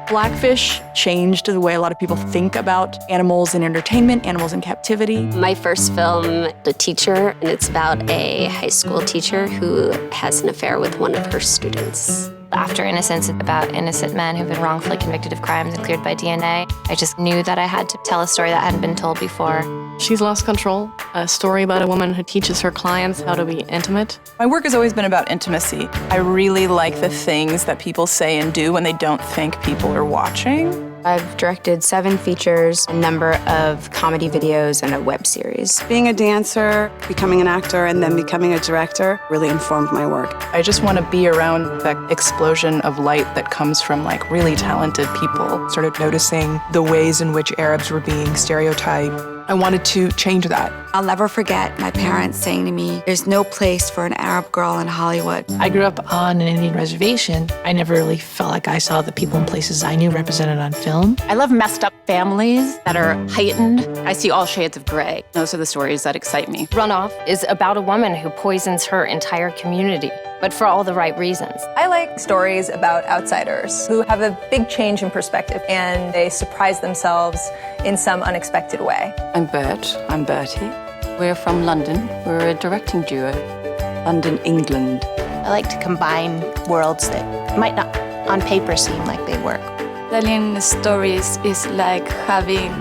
Blackfish changed the way a lot of people think about animals in entertainment, animals in captivity. My first film, The Teacher, and it's about a high school teacher who has an affair with one of her students. After Innocence, about innocent men who've been wrongfully convicted of crimes and cleared by DNA. I just knew that I had to tell a story that hadn't been told before. She's Lost Control, a story about a woman who teaches her clients how to be intimate. My work has always been about intimacy. I really like the things that people say and do when they don't think people are watching. I've directed 7 features, a number of comedy videos, and a web series. Being a dancer, becoming an actor, and then becoming a director really informed my work. I just want to be around that explosion of light that comes from like really talented people. Started noticing the ways in which Arabs were being stereotyped. I wanted to change that. I'll never forget my parents saying to me, there's no place for an Arab girl in Hollywood. I grew up on an Indian reservation. I never really felt like I saw the people and places I knew represented on film. I love messed up families that are heightened. I see all shades of gray. Those are the stories that excite me. Runoff is about a woman who poisons her entire community, but for all the right reasons. I like stories about outsiders who have a big change in perspective and they surprise themselves in some unexpected way. I'm Bert. I'm Bertie. We're from London. We're a directing duo. London, England. I like to combine worlds that might not on paper seem like they work. Telling stories is like having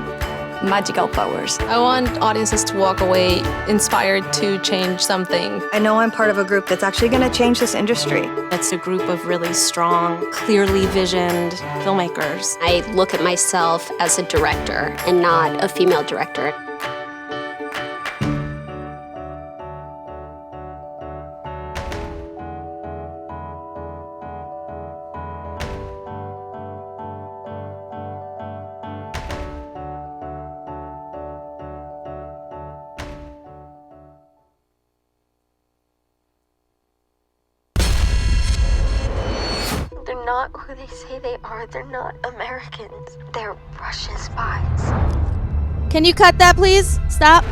magical powers. I want audiences to walk away inspired to change something. I know I'm part of a group that's actually going to change this industry. It's a group of really strong, clearly visioned filmmakers. I look at myself as a director and not a female director. They're not who they say they are. They're not Americans. They're Russian spies. Can you cut that, please? Stop.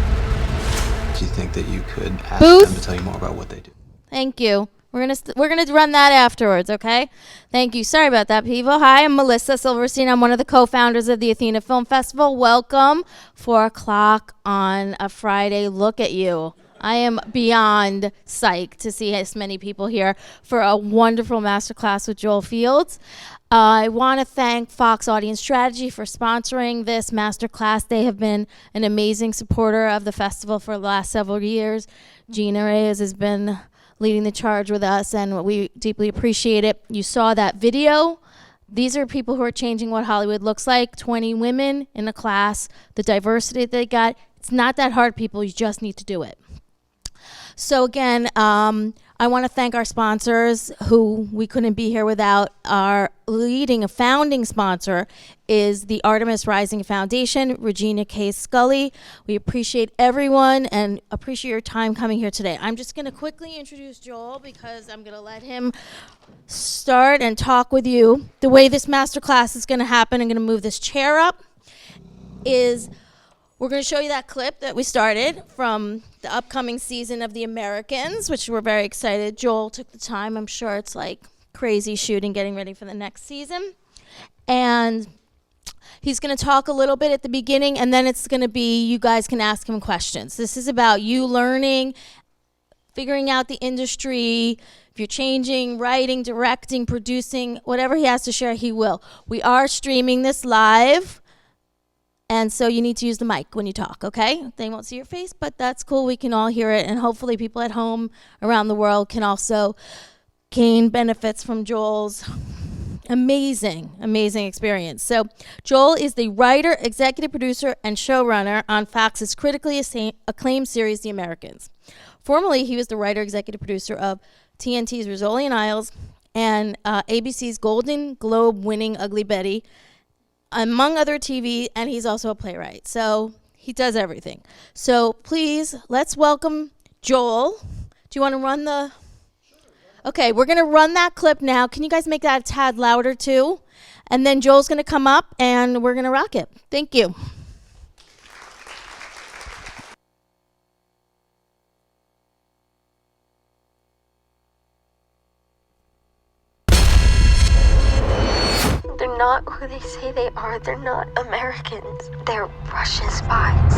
Do you think that you could ask Booth? them to tell you more about what they do? Thank you. We're gonna run that afterwards, okay? Thank you. Sorry about that, Pivo. Hi, I'm Melissa Silverstein. I'm one of the co-founders of the Athena Film Festival. Welcome. 4 o'clock on a Friday. Look at you. I am beyond psyched to see as many people here for a wonderful masterclass with Joel Fields. I want to thank Fox Audience Strategy for sponsoring this masterclass. They have been an amazing supporter of the festival for the last several years. Gina Reyes has been leading the charge with us, and we deeply appreciate it. You saw that video. These are people who are changing what Hollywood looks like. 20 women in a class, the diversity they got. It's not that hard, people. You just need to do it. So again, I want to thank our sponsors who we couldn't be here without. Our leading, founding sponsor is the Artemis Rising Foundation, Regina K. Scully. We appreciate everyone and appreciate your time coming here today. I'm just going to quickly introduce Joel because I'm going to let him start and talk with you. The way this masterclass is going to happen, I'm going to move this chair up, is we're going to show you that clip that we started from the upcoming season of The Americans, which we're very excited. Joel took the time. I'm sure it's like crazy shooting, getting ready for the next season. And he's going to talk a little bit at the beginning, and then it's going to be you guys can ask him questions. This is about you learning, figuring out the industry. If you're changing, writing, directing, producing, whatever he has to share, he will. We are streaming this live. And so you need to use the mic when you talk, okay? They won't see your face, but that's cool. We can all hear it. And hopefully people at home around the world can also gain benefits from Joel's amazing, amazing experience. So Joel is the writer, executive producer, and showrunner on Fox's critically acclaimed series, The Americans. Formerly, he was the writer, executive producer of TNT's Rizzoli and Isles and ABC's Golden Globe-winning Ugly Betty, among other TV, and he's also a playwright. So he does everything. So please, let's welcome Joel. Do you want to run the... Okay, we're going to run that clip now. Can you guys make that a tad louder too? And then Joel's going to come up and we're going to rock it. Thank you. They're not who they say they are. They're not Americans. They're Russian spies.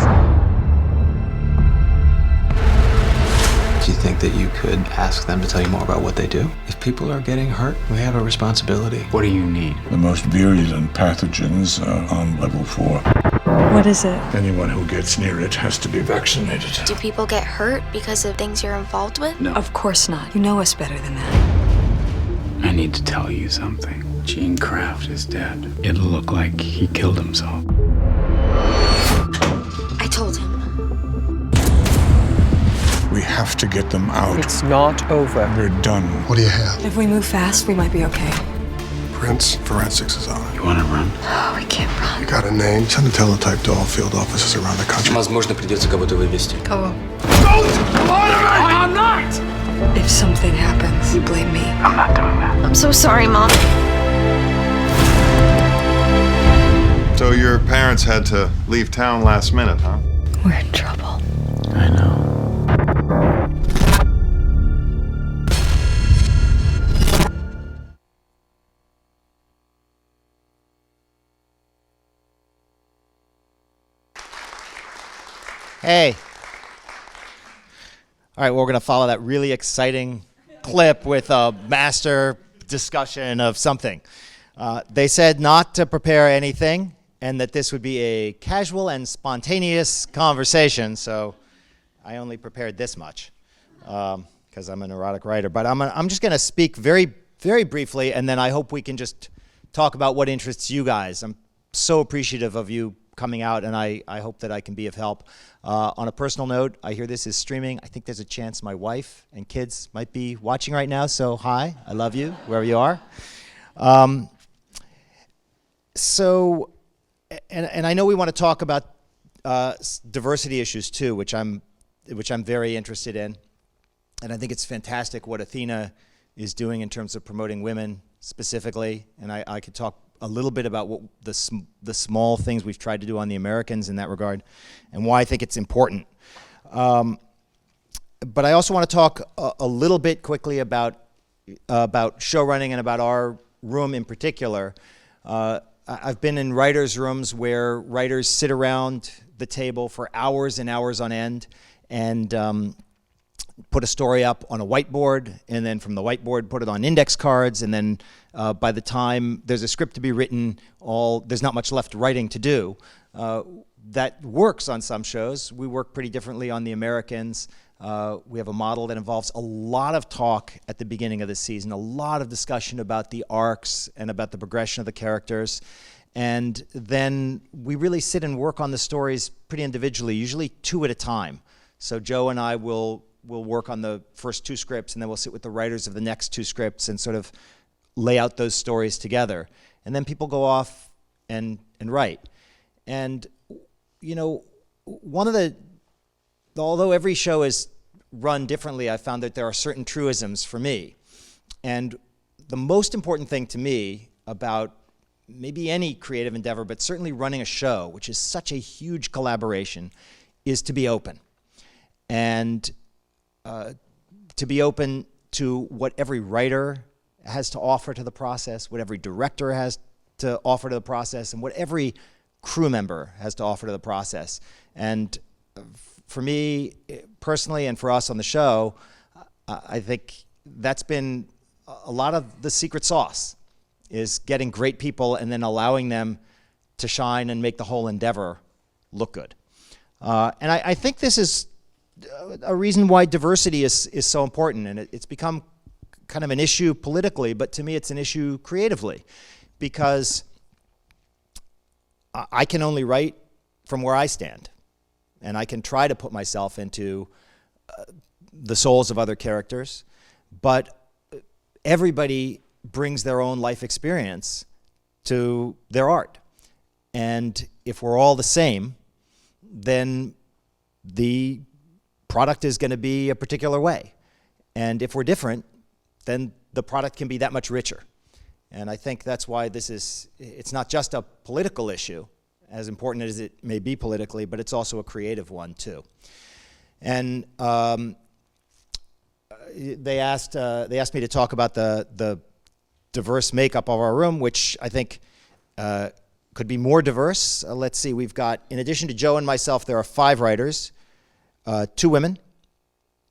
Do you think that you could ask them to tell you more about what they do? If people are getting hurt, we have a responsibility. What do you need? The most virulent pathogens are on level 4. What is it? Anyone who gets near it has to be vaccinated. Do people get hurt because of things you're involved with? No. Of course not. You know us better than that. I need to tell you something. Gene Kraft is dead. It'll look like he killed himself. I told him. We have to get them out. It's not over. We're done. What do you have? If we move fast, we might be okay. Prince Forensics is on. You want to run? Oh, we can't run. You got a name? Send a teletype to all field offices around the country. Возможно, придется кого-то вывести. Кого? Don't lie to me! I'm not! If something happens, you blame me. I'm not doing that. I'm so sorry, Mom. So your parents had to leave town last minute, huh? We're in trouble. I know. Hey. All right, well, we're going to follow that really exciting clip with a master discussion of something. They said not to prepare anything and that this would be a casual and spontaneous conversation, so I only prepared this much because I'm an erotic writer. But I'm just going to speak very, very briefly, and then I hope we can just talk about what interests you guys. I'm so appreciative of you coming out, and I hope that I can be of help. On a personal note, I hear this is streaming. I think there's a chance my wife and kids might be watching right now, so hi, I love you, wherever you are. And I know we want to talk about diversity issues too, which I'm very interested in. And I think it's fantastic what Athena is doing in terms of promoting women specifically. And I could talk a little bit about what the small things we've tried to do on the Americans in that regard and why I think it's important. But I also want to talk a little bit quickly about showrunning and about our room in particular. I've been in writers' rooms where writers sit around the table for hours and hours on end and put a story up on a whiteboard, and then from the whiteboard put it on index cards, and then by the time there's a script to be written, there's not much left writing to do. That works on some shows. We work pretty differently on the Americans. We have a model that involves a lot of talk at the beginning of the season, a lot of discussion about the arcs and about the progression of the characters. And then we really sit and work on the stories pretty individually, usually 2 at a time. So Joe and I will work on the first 2 scripts, and then we'll sit with the writers of the next 2 scripts and sort of lay out those stories together. And then people go off and write. And, you know, although every show is run differently, I found that there are certain truisms for me. And the most important thing to me about maybe any creative endeavor, but certainly running a show, which is such a huge collaboration, is to be open. And to be open to what every writer has to offer to the process, what every director has to offer to the process, and what every crew member has to offer to the process. And for me personally, and for us on the show, I think that's been a lot of the secret sauce, is getting great people and then allowing them to shine and make the whole endeavor look good. And I think this is a reason why diversity is so important, and it's become kind of an issue politically, but to me it's an issue creatively, because I can only write from where I stand, and I can try to put myself into the souls of other characters, but everybody brings their own life experience to their art. And if we're all the same, then the product is going to be a particular way. And if we're different, then the product can be that much richer. And I think that's why it's not just a political issue, as important as it may be politically, but it's also a creative one too. And they asked me to talk about the diverse makeup of our room, which I think could be more diverse. Let's see, we've got, in addition to Joe and myself, there are 5 writers, 2 women,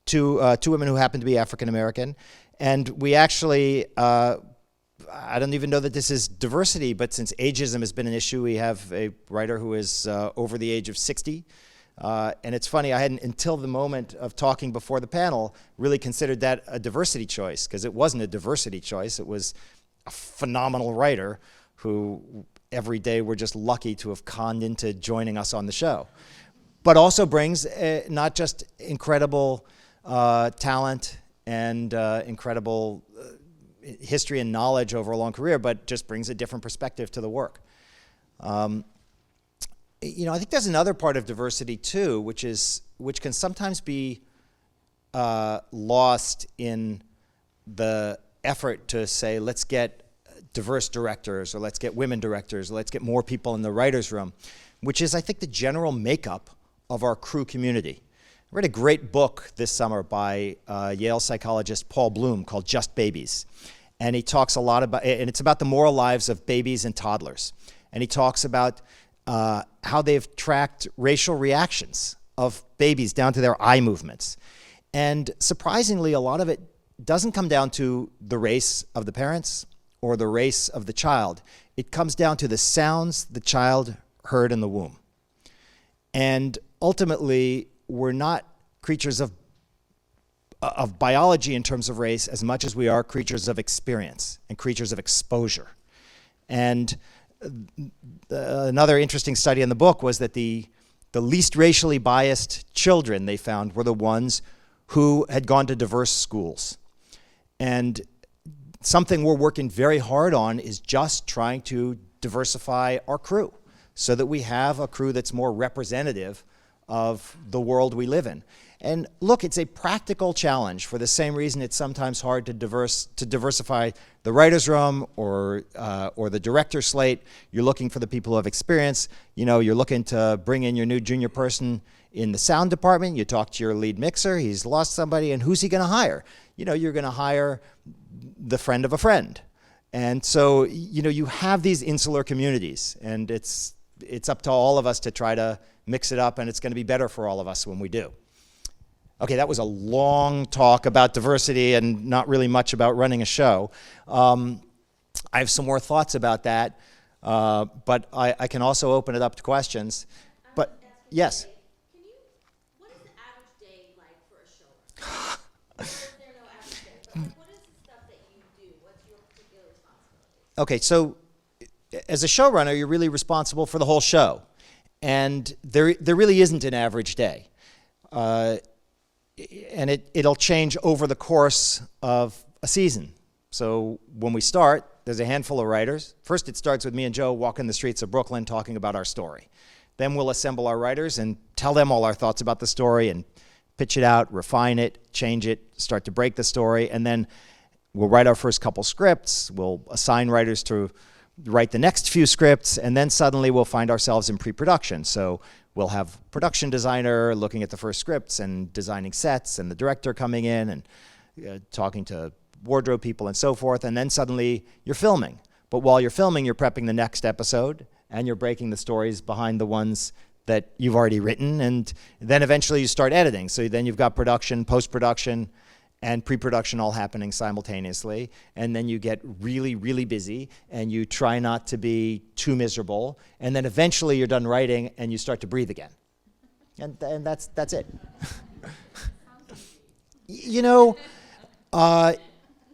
two women who happen to be African American, and we actually, I don't even know that this is diversity, but since ageism has been an issue, we have a writer who is over the age of 60. And it's funny, I hadn't, until the moment of talking before the panel, really considered that a diversity choice, because it wasn't a diversity choice. It was a phenomenal writer who every day we're just lucky to have conned into joining us on the show. But also brings not just incredible talent and incredible history and knowledge over a long career, but just brings a different perspective to the work. You know, I think there's another part of diversity too, which can sometimes be lost in the effort to say, let's get diverse directors, or let's get women directors, or let's get more people in the writer's room, which is, I think, the general makeup of our crew community. I read a great book this summer by Yale psychologist Paul Bloom called Just Babies. And he talks a lot about, and it's about the moral lives of babies and toddlers. And he talks about how they've tracked racial reactions of babies down to their eye movements. And surprisingly, a lot of it doesn't come down to the race of the parents or the race of the child. It comes down to the sounds the child heard in the womb. And ultimately, we're not creatures of biology in terms of race as much as we are creatures of experience and creatures of exposure. And another interesting study in the book was that the least racially biased children they found were the ones who had gone to diverse schools. And something we're working very hard on is just trying to diversify our crew so that we have a crew that's more representative of the world we live in. And look, it's a practical challenge for the same reason it's sometimes hard to diversify the writer's room or the director slate. You're looking for the people who have experience. You know, you're looking to bring in your new junior person in the sound department. You talk to your lead mixer. He's lost somebody, and who's he going to hire? You know, you're going to hire the friend of a friend. And so, you know, you have these insular communities, and it's up to all of us to try to mix it up, and it's going to be better for all of us when we do. Okay, that was a long talk about diversity and not really much about running a show. I have some more thoughts about that, but I can also open it up to questions. But yes? What is the average day like for a showrunner? Is there no average day? What is the stuff that you do? What's your particular responsibility? Okay, so as a showrunner, you're really responsible for the whole show. And there really isn't an average day. And it'll change over the course of a season. So when we start, there's a handful of writers. First, it starts with me and Joe walking the streets of Brooklyn talking about our story. Then we'll assemble our writers and tell them all our thoughts about the story and pitch it out, refine it, change it, start to break the story, and then we'll write our first couple scripts. We'll assign writers to write the next few scripts, and then suddenly we'll find ourselves in pre-production. So we'll have production designer looking at the first scripts and designing sets, and the director coming in and talking to wardrobe people and so forth, and then suddenly you're filming. But while you're filming, you're prepping the next episode, and you're breaking the stories behind the ones that you've already written, and then eventually you start editing. So then you've got production, post-production, and pre-production all happening simultaneously, and then you get really, really busy, and you try not to be too miserable, and then eventually you're done writing, and you start to breathe again. And that's it. You know,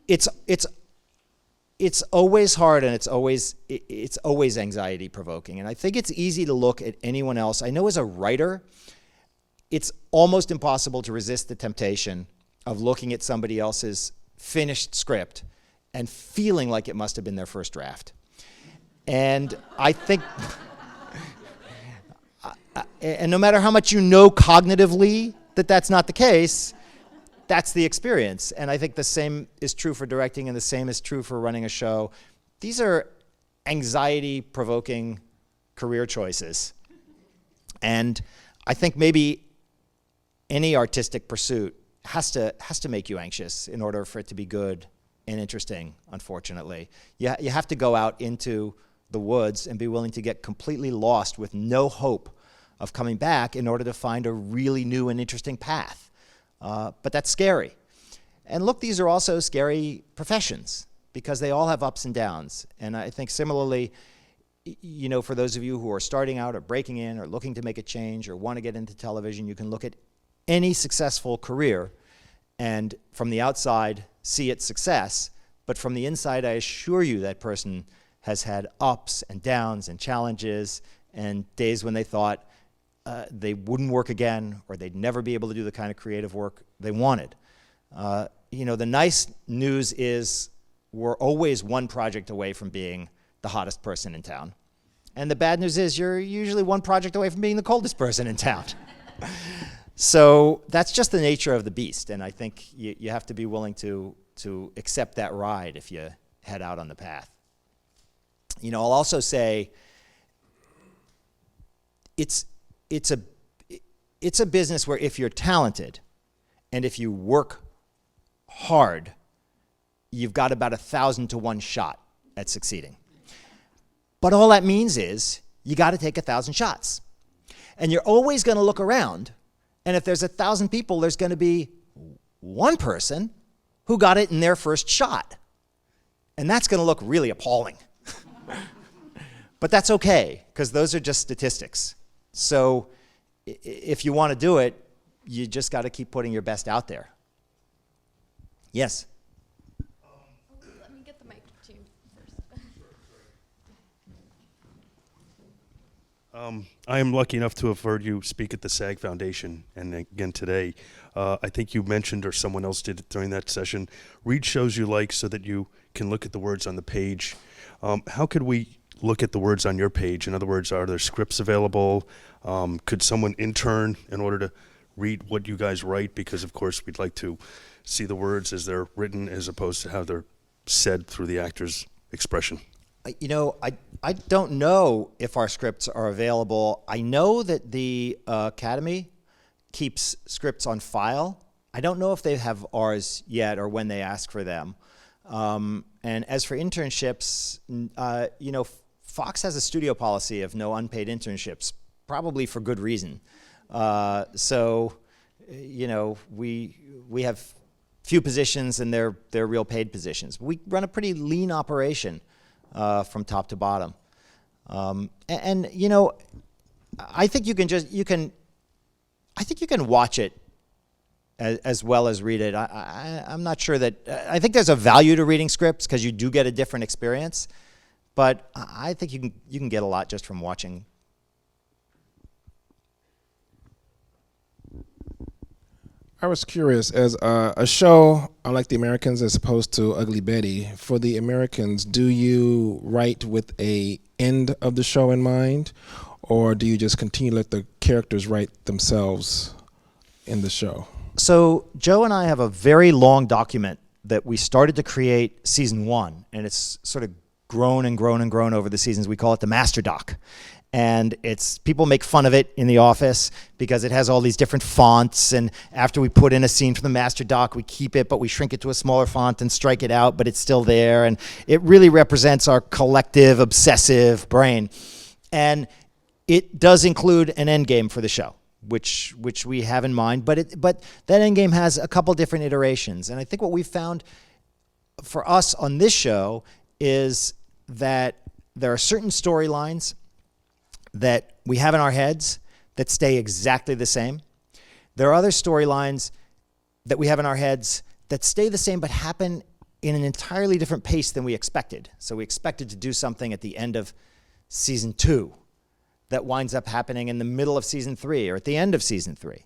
it's always hard, and it's always anxiety provoking, and I think it's easy to look at anyone else. I know as a writer, it's almost impossible to resist the temptation of looking at somebody else's finished script and feeling like it must have been their first draft. And I think, and no matter how much you know cognitively that that's not the case, that's the experience. And I think the same is true for directing, and the same is true for running a show. These are anxiety-provoking career choices. And I think maybe any artistic pursuit has to make you anxious in order for it to be good and interesting, unfortunately. You have to go out into the woods and be willing to get completely lost with no hope of coming back in order to find a really new and interesting path. But that's scary. And look, these are also scary professions because they all have ups and downs. And I think similarly, you know, for those of you who are starting out or breaking in or looking to make a change or want to get into television, you can look at any successful career and from the outside see its success. But from the inside, I assure you that person has had ups and downs and challenges and days when they thought they wouldn't work again or they'd never be able to do the kind of creative work they wanted. You know, the nice news is we're always one project away from being the hottest person in town. And the bad news is you're usually one project away from being the coldest person in town. So that's just the nature of the beast. And I think you have to be willing to accept that ride if you head out on the path. You know, I'll also say it's a business where if you're talented and if you work hard, you've got about 1,000 to 1 shot at succeeding. But all that means is you got to take 1,000 shots. And you're always going to look around, and if there's 1,000 people, there's going to be one person who got it in their first shot. And that's going to look really appalling. But that's okay, because those are just statistics. So if you want to do it, you just got to keep putting your best out there. Yes? Let me get the mic to you first. I am lucky enough to have heard you speak at the SAG Foundation, and again today. I think you mentioned, or someone else did it during that session, read shows you like so that you can look at the words on the page. How could we look at the words on your page? In other words, are there scripts available? Could someone intern in order to read what you guys write? Because, of course, we'd like to see the words as they're written as opposed to how they're said through the actor's expression. You know, I don't know if our scripts are available. I know that the Academy keeps scripts on file. I don't know if they have ours yet or when they ask for them. And as for internships, you know, Fox has a studio policy of no unpaid internships, probably for good reason. So, you know, we have few positions and they're real paid positions. We run a pretty lean operation from top to bottom. And you know, I think you can watch it as well as read it. I'm not sure that, I think there's a value to reading scripts because you do get a different experience, but I think you can get a lot just from watching. I was curious, as a show unlike The Americans as opposed to Ugly Betty, for The Americans, do you write with a end of the show in mind, or do you just continue to let the characters write themselves in the show? So Joe and I have a very long document that we started to create season 1, and it's sort of grown and grown and grown over the seasons. We call it the Master Doc. And people make fun of it in the office because it has all these different fonts, and after we put in a scene from the Master Doc, we keep it, but we shrink it to a smaller font and strike it out, but it's still there, and it really represents our collective obsessive brain. And it does include an end game for the show, which we have in mind, but that end game has a couple different iterations. And I think what we found for us on this show is that there are certain storylines that we have in our heads that stay exactly the same. There are other storylines that we have in our heads that stay the same but happen in an entirely different pace than we expected. So we expected to do something at the end of season 2 that winds up happening in the middle of season 3 or at the end of season 3.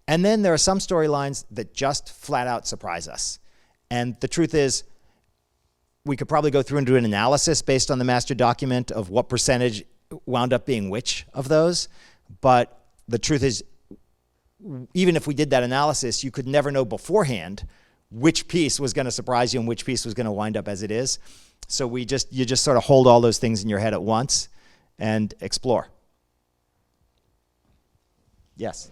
And then there are some storylines that just flat out surprise us. And the truth is, we could probably go through and do an analysis based on the master document of what percentage wound up being which of those. But the truth is, even if we did that analysis, you could never know beforehand which piece was going to surprise you and which piece was going to wind up as it is. So you just sort of hold all those things in your head at once and explore. Yes.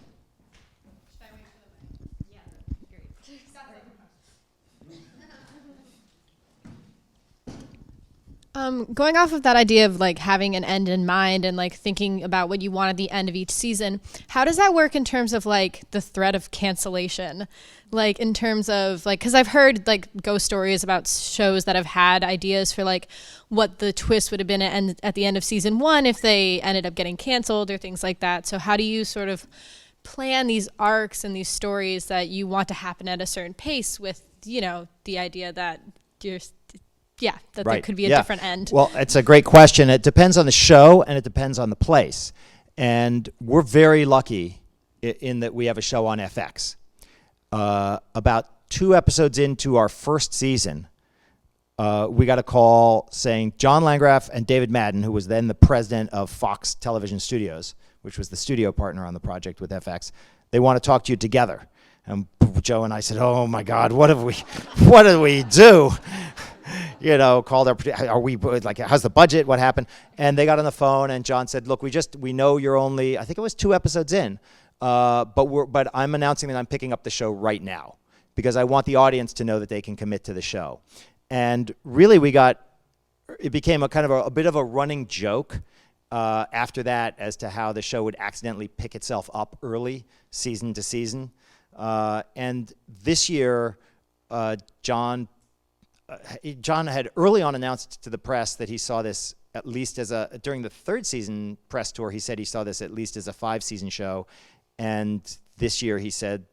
Going off of that idea of like having an end in mind and like thinking about what you want at the end of each season, how does that work in terms of like the threat of cancellation? Like in terms of like, because I've heard like ghost stories about shows that have had ideas for like what the twist would have been at the end of season 1 if they ended up getting canceled or things like that. So how do you sort of plan these arcs and these stories that you want to happen at a certain pace with, you know, the idea that there could be a different end? Well, it's a great question. It depends on the show and it depends on the place. And we're very lucky in that we have a show on FX. About 2 episodes into our first season, we got a call saying John Landgraf and David Madden, who was then the president of Fox Television Studios, which was the studio partner on the project with FX, they want to talk to you together. And Joe and I said, "Oh my God, what did we do?" You know, called are we like, how's the budget? What happened? And they got on the phone and John said, "Look, we know you're only, I think it was 2 episodes in, but I'm announcing that I'm picking up the show right now because I want the audience to know that they can commit to the show." And really it became a kind of a bit of a running joke after that as to how the show would accidentally pick itself up early, season to season. And this year, John had early on announced to the press that he saw this at least during the 3rd season press tour, he said he saw this at least as a 5-season show. And this year he said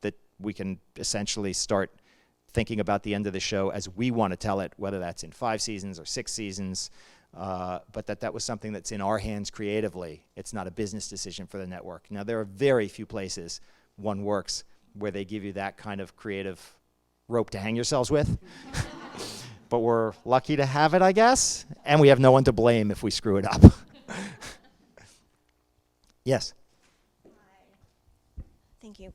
that we can essentially start thinking about the end of the show as we want to tell it, whether that's in 5 seasons or 6 seasons. But that was something that's in our hands creatively. It's not a business decision for the network. Now, there are very few places one works where they give you that kind of creative rope to hang yourselves with. But we're lucky to have it, I guess. And we have no one to blame if we screw it up. Yes. Thank you.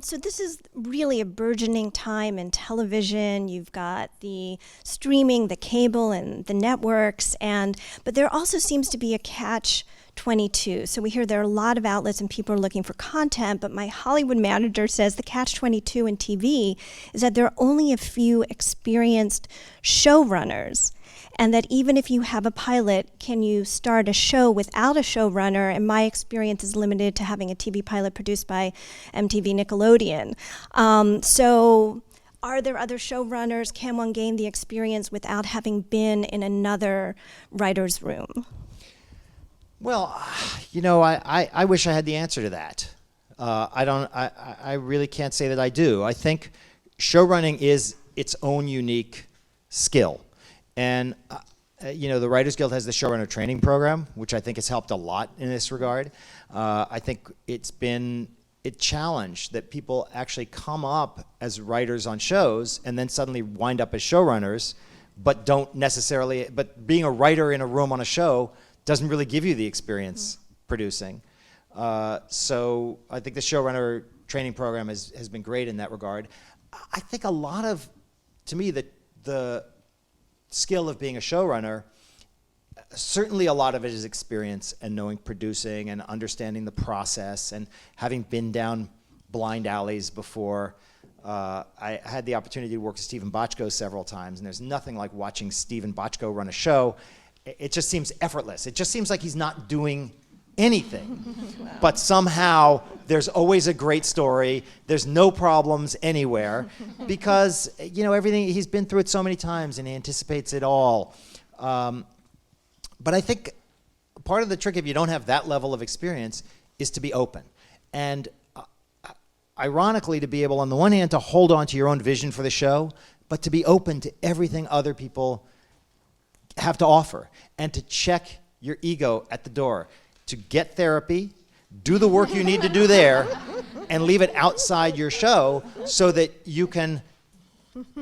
So this is really a burgeoning time in television. You've got the streaming, the cable, and the networks, but there also seems to be a catch-22. So we hear there are a lot of outlets and people are looking for content, but my Hollywood manager says the catch-22 in TV is that there are only a few experienced showrunners. And that even if you have a pilot, can you start a show without a showrunner? And my experience is limited to having a TV pilot produced by MTV Nickelodeon. So are there other showrunners? Can one gain the experience without having been in another writer's room? Well, you know, I wish I had the answer to that. I really can't say that I do. I think showrunning is its own unique skill. And, you know, the Writers Guild has the showrunner training program, which I think has helped a lot in this regard. I think it's been a challenge that people actually come up as writers on shows and then suddenly wind up as showrunners, but being a writer in a room on a show doesn't really give you the experience producing. So I think the showrunner training program has been great in that regard. I think to me, the skill of being a showrunner, certainly a lot of it is experience and knowing producing and understanding the process and having been down blind alleys before. I had the opportunity to work with Stephen Bochco several times, and there's nothing like watching Stephen Bochco run a show. It just seems effortless. It just seems like he's not doing anything. But somehow there's always a great story. There's no problems anywhere because, you know, everything, he's been through it so many times and he anticipates it all. But I think part of the trick, if you don't have that level of experience, is to be open. And ironically, to be able, on the one hand, to hold on to your own vision for the show, but to be open to everything other people have to offer and to check your ego at the door. To get therapy, do the work you need to do there, and leave it outside your show so that you can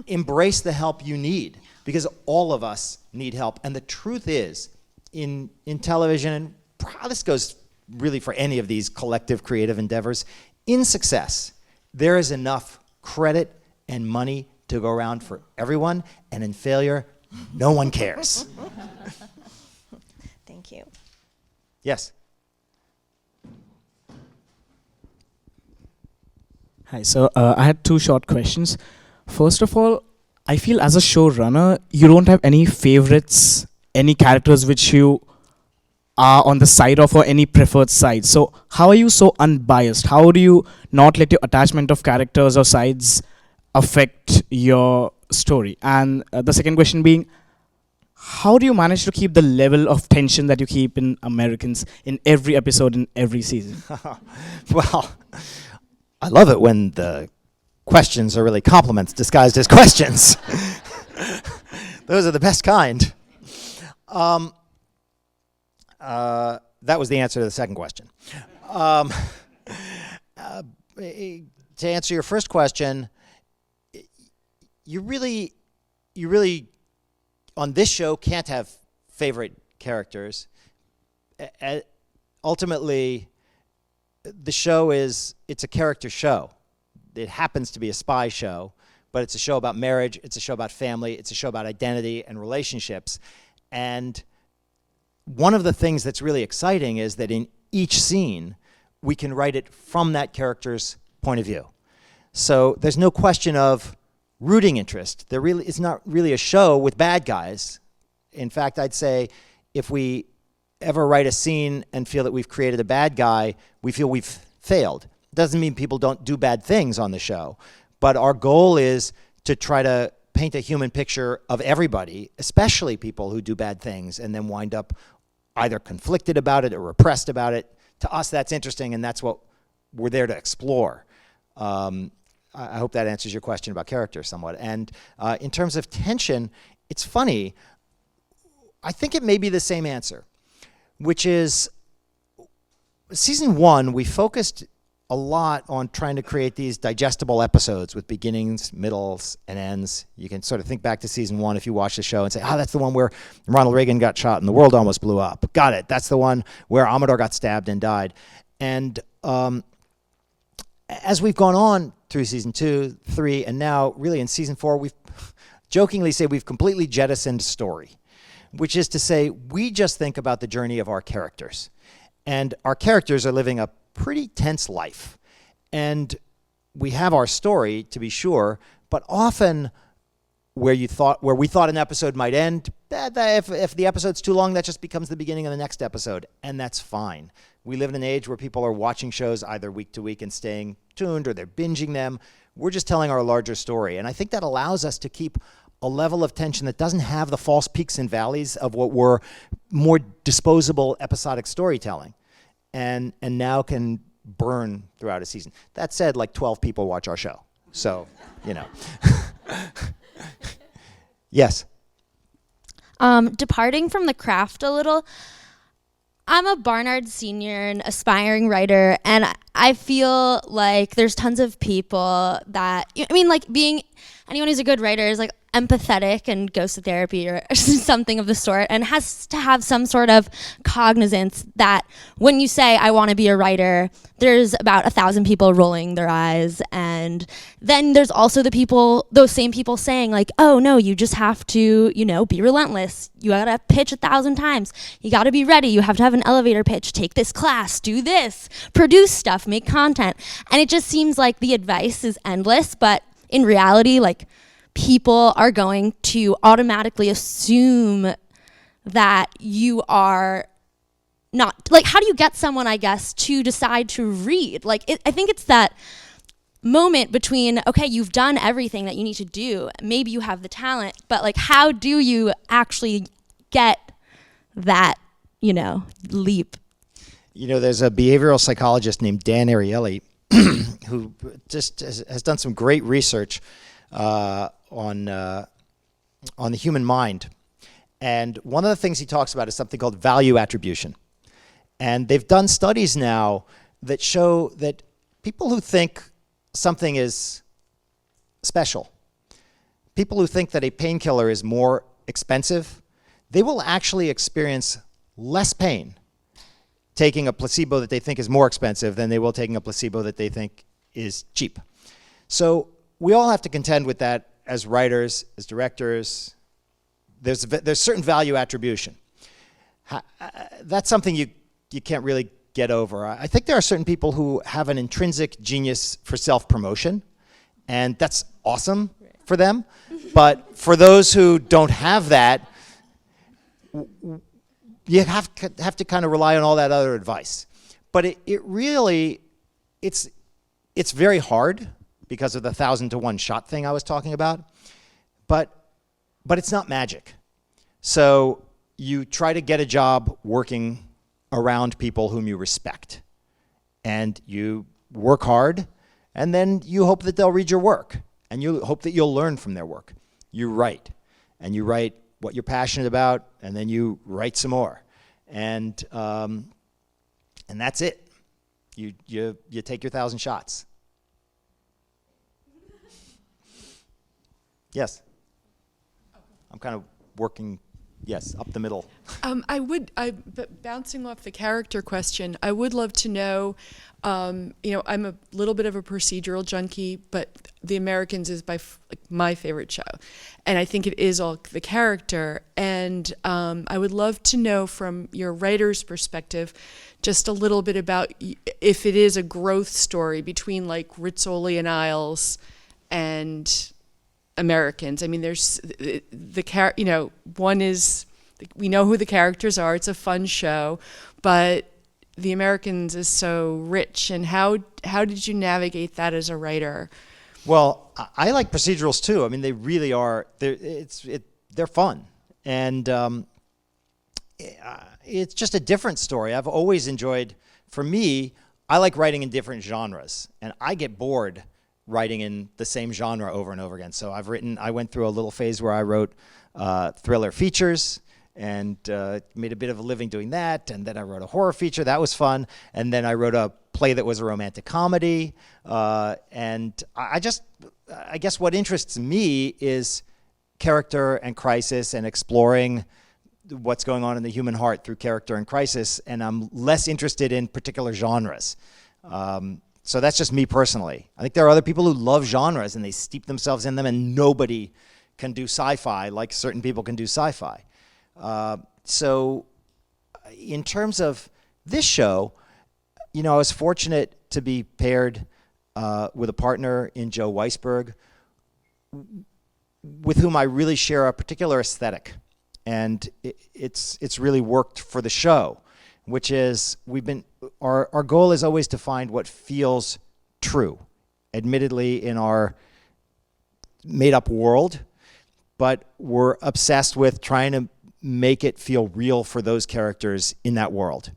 embrace the help you need. Because all of us need help. And the truth is, in television, and this goes really for any of these collective creative endeavors, in success, there is enough credit and money to go around for everyone, and in failure, no one cares. Thank you. Yes. Hi, so I had 2 short questions. First of all, I feel as a showrunner, you don't have any favorites, any characters which you are on the side of or any preferred side. So how are you so unbiased? How do you not let your attachment of characters or sides affect your story? And the second question being, how do you manage to keep the level of tension that you keep in Americans in every episode in every season? Well, I love it when the questions are really compliments disguised as questions. Those are the best kind. That was the answer to the second question. To answer your first question, you really, on this show, can't have favorite characters. Ultimately, the show it's a character show. It happens to be a spy show, but it's a show about marriage, it's a show about family, it's a show about identity and relationships. And one of the things that's really exciting is that in each scene, we can write it from that character's point of view. So there's no question of rooting interest. It's not really a show with bad guys. In fact, I'd say if we ever write a scene and feel that we've created a bad guy, we feel we've failed. Doesn't mean people don't do bad things on the show, but our goal is to try to paint a human picture of everybody, especially people who do bad things and then wind up either conflicted about it or repressed about it. To us, that's interesting, and that's what we're there to explore. I hope that answers your question about character somewhat. And in terms of tension, it's funny. I think it may be the same answer, which is season 1, we focused a lot on trying to create these digestible episodes with beginnings, middles, and ends. You can sort of think back to season 1 if you watch the show and say, that's the one where Ronald Reagan got shot and the world almost blew up. Got it. That's the one where Amador got stabbed and died. And as we've gone on through season 2, 3, and now really in season 4, we've jokingly say we've completely jettisoned story, which is to say we just think about the journey of our characters. And our characters are living a pretty tense life. And we have our story, to be sure, but often where we thought an episode might end, if the episode's too long, that just becomes the beginning of the next episode, and that's fine. We live in an age where people are watching shows either week to week and staying tuned, or they're binging them. We're just telling our larger story, and I think that allows us to keep a level of tension that doesn't have the false peaks and valleys of what were more disposable episodic storytelling, and now can burn throughout a season. That said, like 12 people watch our show, so, you know. Yes. Departing from the craft a little, I'm a Barnard senior and aspiring writer, and I feel like there's tons of people that, being anyone who's a good writer is like empathetic and goes to therapy or something of the sort, and has to have some sort of cognizance that when you say, I want to be a writer, there's about 1,000 people rolling their eyes. And then there's also those same people saying like, oh no, you just have to, be relentless. You gotta pitch 1,000 times. You gotta be ready. You have to have an elevator pitch, take this class, do this, produce stuff, make content. And it just seems like the advice is endless, but in reality, like, people are going to automatically assume that you are not, like, how do you get someone, I guess, to decide to read? Like, I think it's that moment between, okay, you've done everything that you need to do, maybe you have the talent, but like, how do you actually get that, leap? There's a behavioral psychologist named Dan Ariely who just has done some great research on the human mind. And one of the things he talks about is something called value attribution. And they've done studies now that show that people who think something is special, people who think that a painkiller is more expensive, they will actually experience less pain taking a placebo that they think is more expensive than they will taking a placebo that they think is cheap. So we all have to contend with that as writers, as directors. There's certain value attribution. That's something you can't really get over. I think there are certain people who have an intrinsic genius for self-promotion, and that's awesome for them. But for those who don't have that, you have to kind of rely on all that other advice. But it really, it's very hard because of the 1,000-to-1 shot thing I was talking about. But it's not magic. So you try to get a job working around people whom you respect. And you work hard, and then you hope that they'll read your work. And you hope that you'll learn from their work. You write. And you write what you're passionate about, and then you write some more. And that's it. You take your 1,000 shots. Yes. I'm kind of working, yes, up the middle. But bouncing off the character question, I would love to know, I'm a little bit of a procedural junkie, but The Americans is my favorite show. And I think it is all the character. And I would love to know from your writer's perspective, just a little bit about if it is a growth story between like Rizzoli and Isles and Americans. I mean, there's one is, we know who the characters are. It's a fun show, but The Americans is so rich. And how did you navigate that as a writer? Well, I like procedurals too. I mean, they really are. They're fun, and it's just a different story. I've always enjoyed. For me, I like writing in different genres, and I get bored writing in the same genre over and over again. So I went through a little phase where I wrote thriller features and made a bit of a living doing that. And then I wrote a horror feature. That was fun. And then I wrote a play that was a romantic comedy. And I guess what interests me is character and crisis and exploring what's going on in the human heart through character and crisis. And I'm less interested in particular genres. So that's just me personally. I think there are other people who love genres and they steep themselves in them, and nobody can do sci-fi like certain people can do sci-fi. So in terms of this show, I was fortunate to be paired with a partner in Joe Weisberg, with whom I really share a particular aesthetic. And it's really worked for the show, which is our goal is always to find what feels true, admittedly in our made-up world, but we're obsessed with trying to make it feel real for those characters in that world.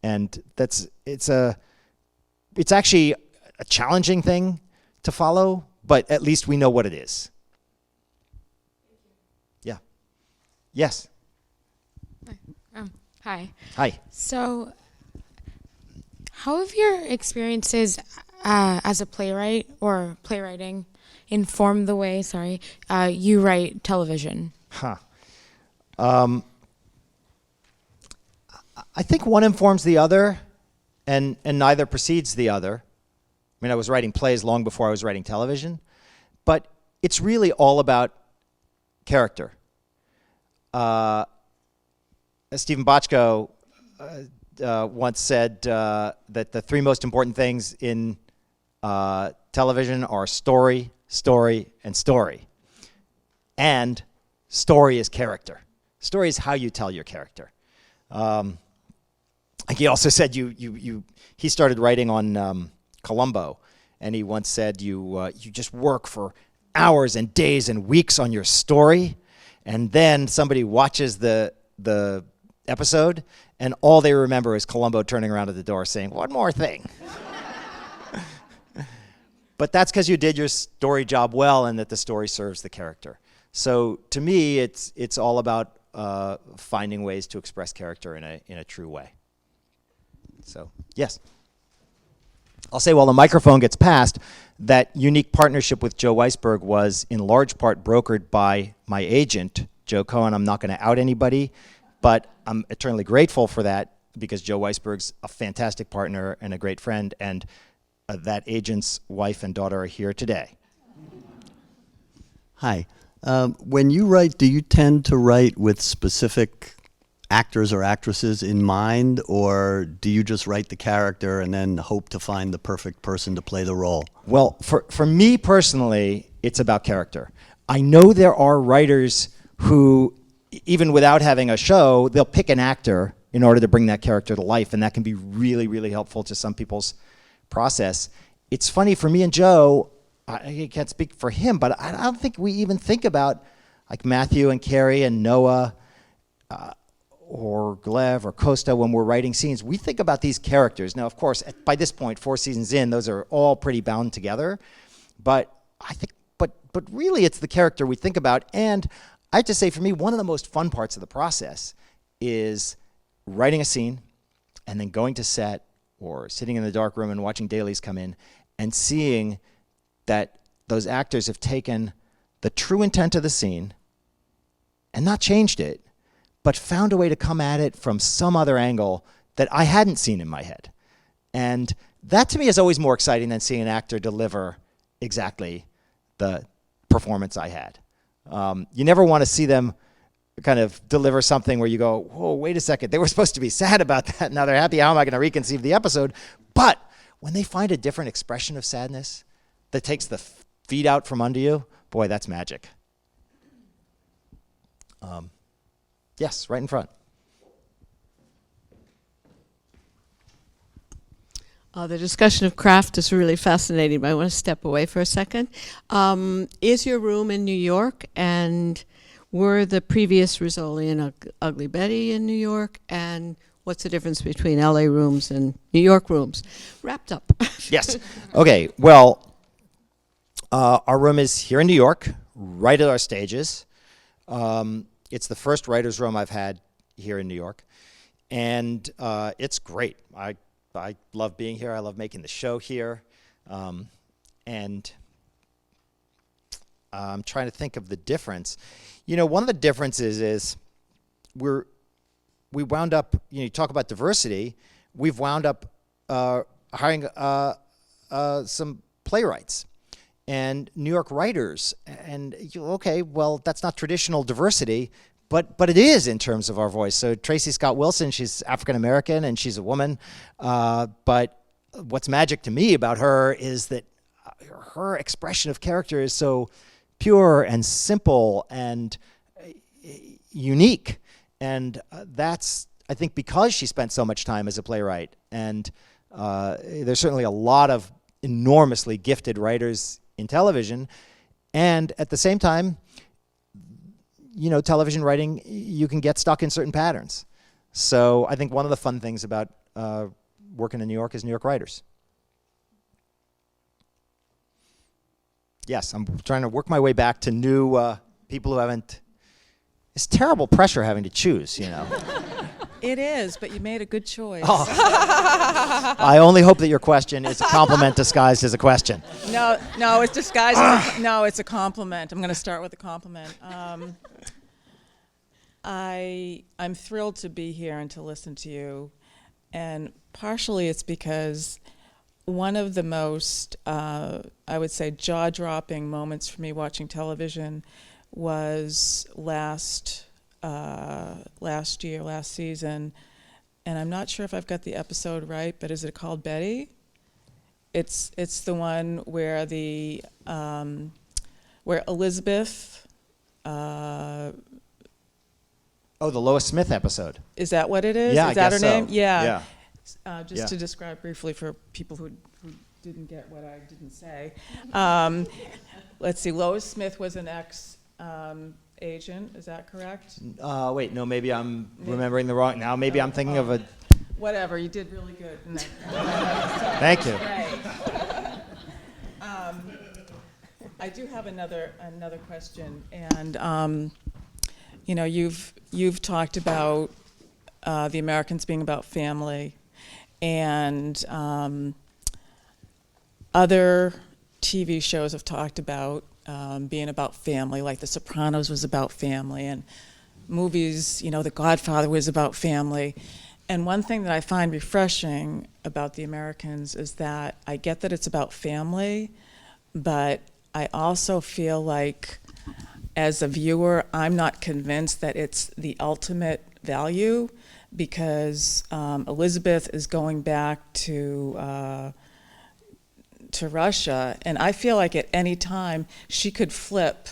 And it's actually a challenging thing to follow, but at least we know what it is. Yeah. Yes. Hi. Hi. So, how have your experiences as a playwright or playwriting informed the way, you write television? I think one informs the other, and neither precedes the other. I mean, I was writing plays long before I was writing television, but it's really all about character. Stephen Bochco once said that the three most important things in television are story, story, and story. And story is character. Story is how you tell your character. He also said he started writing on Columbo, and he once said you just work for hours and days and weeks on your story, and then somebody watches the episode, and all they remember is Columbo turning around at the door saying, "One more thing." But that's because you did your story job well, and that the story serves the character. So to me, it's all about finding ways to express character in a true way. So yes, I'll say while the microphone gets passed, that unique partnership with Joe Weisberg was in large part brokered by my agent, Joe Cohen. I'm not going to out anybody, but I'm eternally grateful for that because Joe Weisberg's a fantastic partner and a great friend, and that agent's wife and daughter are here today. Hi. When you write, do you tend to write with specific actors or actresses in mind, or do you just write the character and then hope to find the perfect person to play the role? Well, for me personally, it's about character. I know there are writers who, even without having a show, they'll pick an actor in order to bring that character to life, and that can be really, really helpful to some people's process. It's funny, for me and Joe, I can't speak for him, but I don't think we even think about like Matthew and Carrie and Noah or Glev or Costa when we're writing scenes. We think about these characters. Now, of course, by this point, 4 seasons in, those are all pretty bound together. But I think, but really, it's the character we think about. And I have to say, for me, one of the most fun parts of the process is writing a scene and then going to set or sitting in the dark room and watching dailies come in and seeing that those actors have taken the true intent of the scene and not changed it, but found a way to come at it from some other angle that I hadn't seen in my head. And that to me is always more exciting than seeing an actor deliver exactly the performance I had. You never want to see them kind of deliver something where you go, whoa, wait a second, they were supposed to be sad about that, now they're happy, how am I going to reconceive the episode? But when they find a different expression of sadness that takes the feet out from under you, boy, that's magic. Yes, right in front. The discussion of craft is really fascinating, but I want to step away for a second. Is your room in New York, and were the previous Rizzoli and Ugly Betty in New York, and what's the difference between LA rooms and New York rooms? Wrapped up. Yes. Okay, well, our room is here in New York, right at our stages. It's the first writer's room I've had here in New York, and it's great. I love being here. I love making the show here. And I'm trying to think of the difference. You know, one of the differences is we wound up, you talk about diversity, we've wound up hiring some playwrights and New York writers. And okay, well, that's not traditional diversity, but it is in terms of our voice. So Tracy Scott Wilson, she's African American and she's a woman. But what's magic to me about her is that her expression of character is so pure and simple and unique. And that's, I think, because she spent so much time as a playwright. And there's certainly a lot of enormously gifted writers in television. And at the same time, television writing, you can get stuck in certain patterns. So I think one of the fun things about working in New York is New York writers. Yes, I'm trying to work my way back to new people who haven't. It's terrible pressure having to choose, It is, but you made a good choice. Oh. I only hope that your question is a compliment disguised as a question. No, it's disguised. No, it's a compliment. I'm going to start with a compliment. I'm thrilled to be here and to listen to you, and partially it's because one of the most, I would say, jaw-dropping moments for me watching television was last season, and I'm not sure if I've got the episode right, but is it called Betty? It's the one where where Elizabeth. The Lois Smith episode. Is that what it is? Yeah, is that I guess her name? so. Yeah. Yeah. To describe briefly for people who didn't get what I didn't say. Let's see. Lois Smith was an ex-agent. Is that correct? Wait, no, maybe I'm remembering the wrong. Now maybe I'm thinking of a. Whatever. You did really good. Thank you. I do have another question, and you've talked about the Americans being about family, and other TV shows have talked about being about family, like The Sopranos was about family, and movies, The Godfather was about family. And one thing that I find refreshing about the Americans is that I get that it's about family, but I also feel like, as a viewer, I'm not convinced that it's the ultimate value, because Elizabeth is going back to Russia, and I feel like at any time she could flip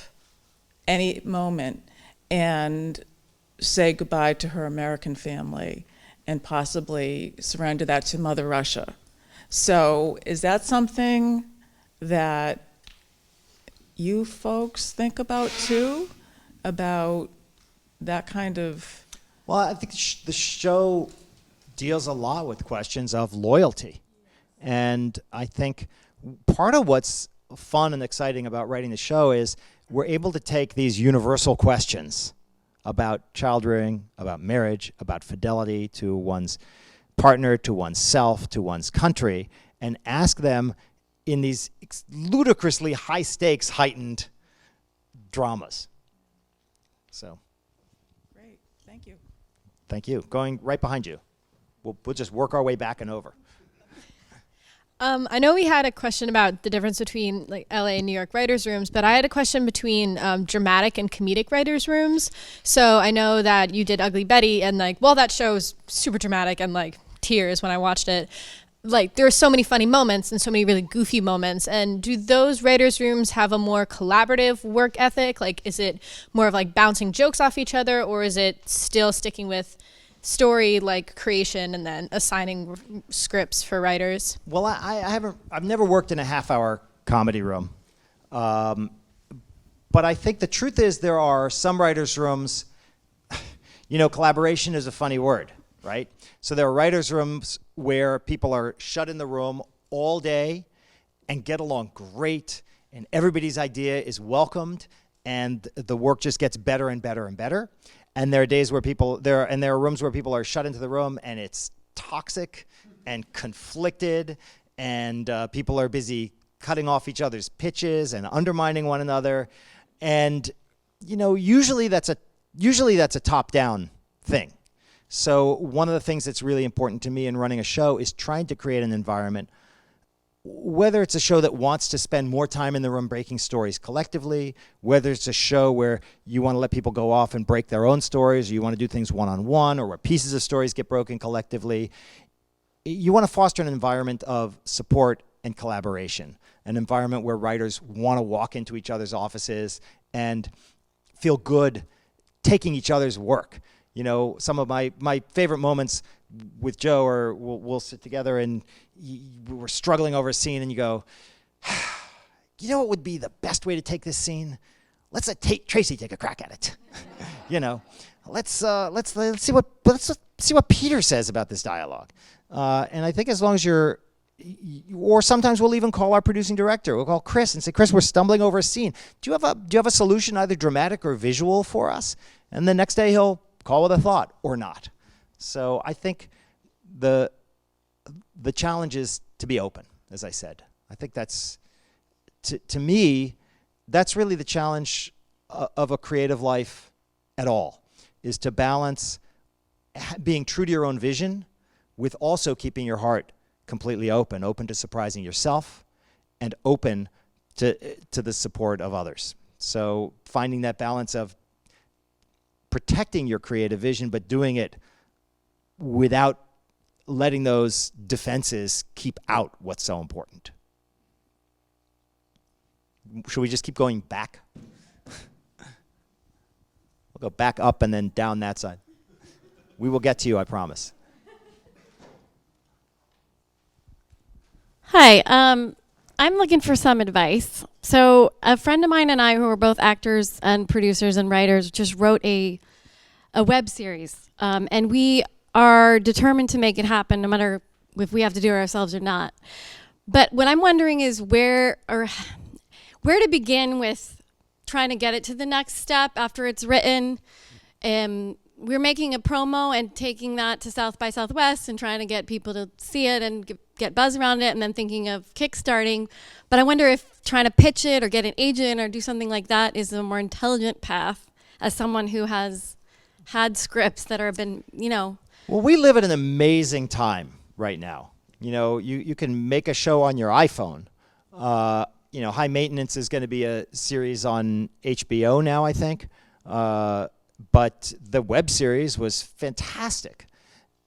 any moment and say goodbye to her American family and possibly surrender that to Mother Russia. So is that something that you folks think about too? About that kind of... Well, I think the show deals a lot with questions of loyalty. And I think part of what's fun and exciting about writing the show is we're able to take these universal questions about child rearing, about marriage, about fidelity to one's partner, to oneself, to one's country, and ask them in these ludicrously high stakes, heightened dramas. So. Great, thank you. Thank you. Going right behind you. We'll just work our way back and over. I know we had a question about the difference between like LA and New York writers' rooms, but I had a question between dramatic and comedic writers' rooms. So I know that you did Ugly Betty, and like, well, that show is super dramatic and like tears when I watched it. Like, there are so many funny moments and so many really goofy moments. And do those writers' rooms have a more collaborative work ethic? Like, is it more of like bouncing jokes off each other, or is it still sticking with story like creation and then assigning scripts for writers? Well, I've never worked in a half-hour comedy room, but I think the truth is there are some writers' rooms. You know, collaboration is a funny word, right? So there are writers' rooms where people are shut in the room all day and get along great, and everybody's idea is welcomed, and the work just gets better and better and better. And there are days where there are rooms where people are shut into the room and it's toxic and conflicted, and people are busy cutting off each other's pitches and undermining one another. And you know, usually that's a top-down thing. So one of the things that's really important to me in running a show is trying to create an environment, whether it's a show that wants to spend more time in the room breaking stories collectively, whether it's a show where you want to let people go off and break their own stories, or you want to do things one-on-one, or where pieces of stories get broken collectively. You want to foster an environment of support and collaboration, an environment where writers want to walk into each other's offices and feel good taking each other's work. You know, some of my favorite moments with Joe are we'll sit together and we're struggling over a scene, and you go, you know what would be the best way to take this scene? Let's let Tracy take a crack at it. You know, let's see what Peter says about this dialogue. And I think as long as or sometimes we'll even call our producing director. We'll call Chris and say, Chris, we're stumbling over a scene. Do you have a solution, either dramatic or visual, for us? And the next day he'll call with a thought or not. So I think the challenge is to be open, as I said. I think that's, to me, that's really the challenge of a creative life at all, is to balance being true to your own vision with also keeping your heart completely open to surprising yourself and open to the support of others. So finding that balance of protecting your creative vision, but doing it without letting those defenses keep out what's so important. Should we just keep going back? We'll go back up and then down that side. We will get to you, I promise. Hi, I'm looking for some advice. So a friend of mine and I, who are both actors and producers and writers, just wrote a web series, and we are determined to make it happen, no matter if we have to do it ourselves or not. But what I'm wondering is where to begin with trying to get it to the next step after it's written. We're making a promo and taking that to South by Southwest and trying to get people to see it and get buzz around it, and then thinking of kickstarting. But I wonder if trying to pitch it or get an agent or do something like that is a more intelligent path, as someone who has had scripts that have been, Well, we live at an amazing time right now. You know, you can make a show on your iPhone. High Maintenance is going to be a series on HBO now, I think. But the web series was fantastic.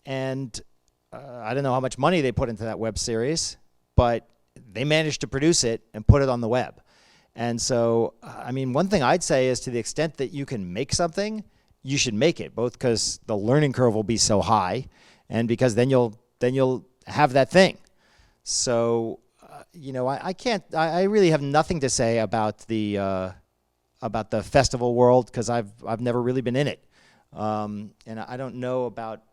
And I don't know how much money they put into that web series, but they managed to produce it and put it on the web. And so, I mean, one thing I'd say is to the extent that you can make something, you should make it, both because the learning curve will be so high and because then you'll have that thing. So, I really have nothing to say about the festival world because I've never really been in it. And I don't know about,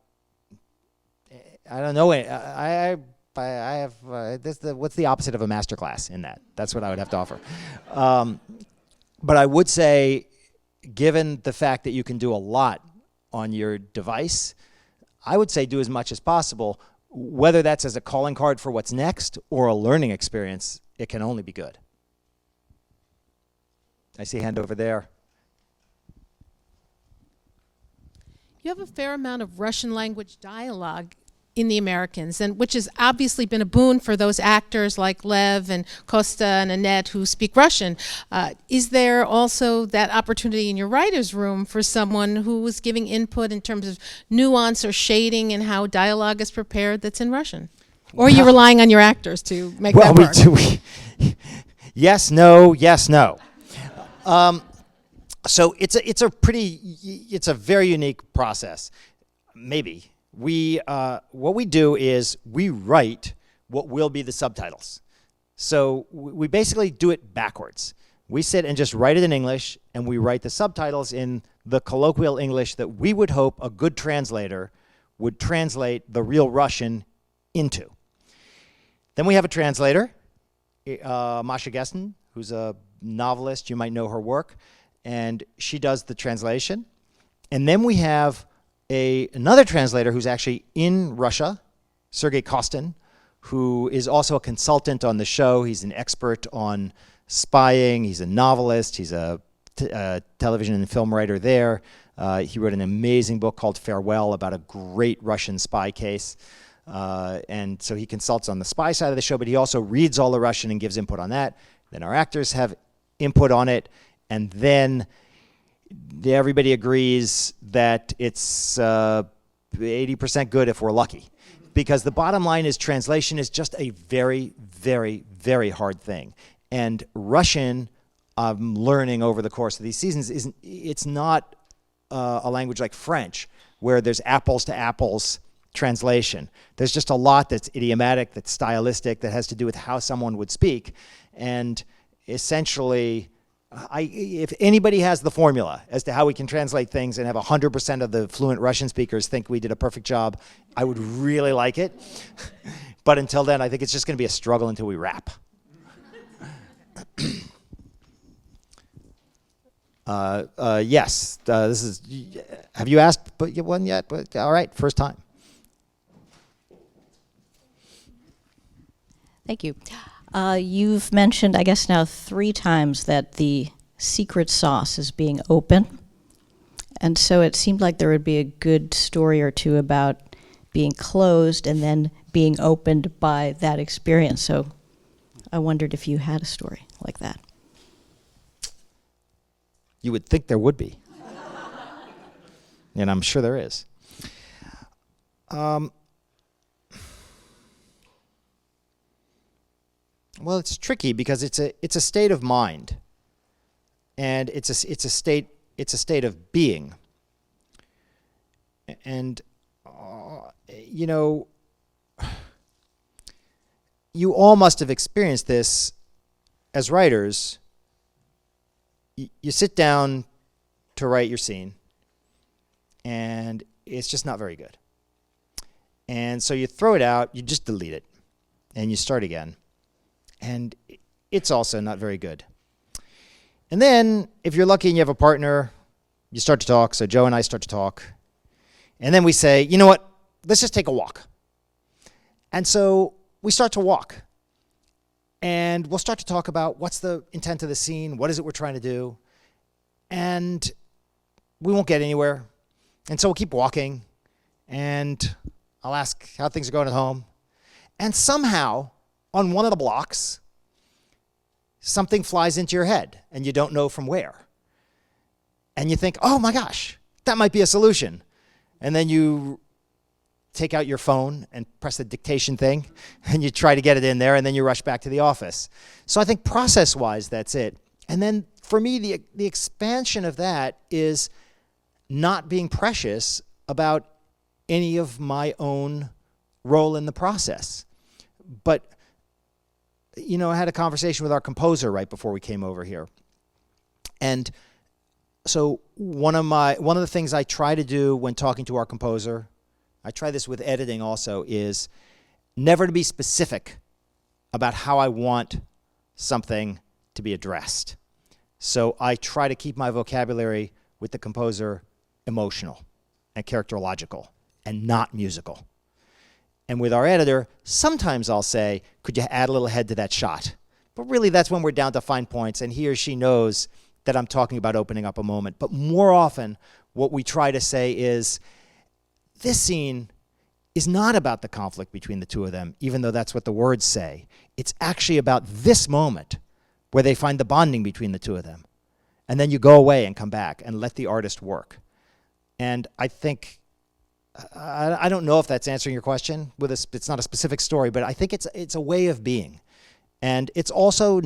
I don't know, I have, what's the opposite of a master class in that? That's what I would have to offer. But I would say, given the fact that you can do a lot on your device, I would say do as much as possible. Whether that's as a calling card for what's next or a learning experience, it can only be good. I see a hand over there. You have a fair amount of Russian language dialogue in The Americans, and which has obviously been a boon for those actors like Lev and Costa and Annette who speak Russian. Is there also that opportunity in your writer's room for someone who is giving input in terms of nuance or shading and how dialogue is prepared that's in Russian? Or are you relying on your actors to make that work? Yes, no, yes, no. So it's a very unique process. Maybe. What we do is we write what will be the subtitles. So we basically do it backwards. We sit and just write it in English, and we write the subtitles in the colloquial English that we would hope a good translator would translate the real Russian into. Then we have a translator, Masha Gessen, who's a novelist. You might know her work, and she does the translation. And then we have another translator who's actually in Russia, Sergei Kostin, who is also a consultant on the show. He's an expert on spying. He's a novelist. He's a television and film writer there. He wrote an amazing book called Farewell about a great Russian spy case. And so he consults on the spy side of the show, but he also reads all the Russian and gives input on that. Then our actors have input on it. And then everybody agrees that it's 80% good if we're lucky. Because the bottom line is translation is just a very, very, very hard thing. And Russian, I'm learning over the course of these seasons, it's not a language like French, where there's apples to apples translation. There's just a lot that's idiomatic, that's stylistic, that has to do with how someone would speak. And essentially, if anybody has the formula as to how we can translate things and have 100% of the fluent Russian speakers think we did a perfect job, I would really like it. But until then, I think it's just going to be a struggle until we wrap. Yes, this is. Have you asked one yet? But all right, first time. Thank you. You've mentioned, I guess now 3 times, that the secret sauce is being open. And so it seemed like there would be a good story or two about being closed and then being opened by that experience. So I wondered if you had a story like that. You would think there would be. And I'm sure there is. Well, it's tricky because it's a state of mind, and it's a state of being, and you all must have experienced this as writers. You sit down to write your scene, and it's just not very good, and so you throw it out, you just delete it, and you start again. And it's also not very good. And then, if you're lucky and you have a partner, you start to talk. So Joe and I start to talk. And then we say, you know what? Let's just take a walk. And so we start to walk. And we'll start to talk about what's the intent of the scene, what is it we're trying to do. And we won't get anywhere. And so we'll keep walking. And I'll ask how things are going at home. And somehow, on one of the blocks, something flies into your head, and you don't know from where. And you think, oh my gosh, that might be a solution. And then you take out your phone and press the dictation thing, and you try to get it in there, and then you rush back to the office. So I think process-wise, that's it. And then for me, the expansion of that is not being precious about any of my own role in the process. But, you know, I had a conversation with our composer right before we came over here. And so one of the things I try to do when talking to our composer, I try this with editing also, is never to be specific about how I want something to be addressed. So I try to keep my vocabulary with the composer emotional and characterological and not musical. And with our editor, sometimes I'll say, could you add a little head to that shot? But really that's when we're down to fine points and he or she knows that I'm talking about opening up a moment. But more often, what we try to say is, this scene is not about the conflict between the two of them, even though that's what the words say. It's actually about this moment where they find the bonding between the two of them. And then you go away and come back and let the artist work. And I think, I don't know if that's answering your question. It's not a specific story, but I think it's a way of being. And it's also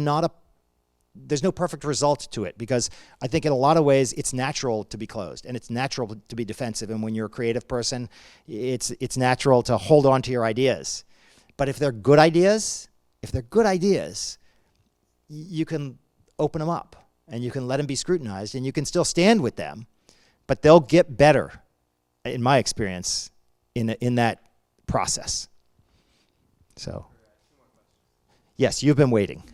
there's no perfect result to it, because I think in a lot of ways it's natural to be closed and it's natural to be defensive. And when you're a creative person, it's natural to hold on to your ideas. But if they're good ideas, you can open them up and you can let them be scrutinized and you can still stand with them, but they'll get better, in my experience, in that process. So, yes, you've been waiting.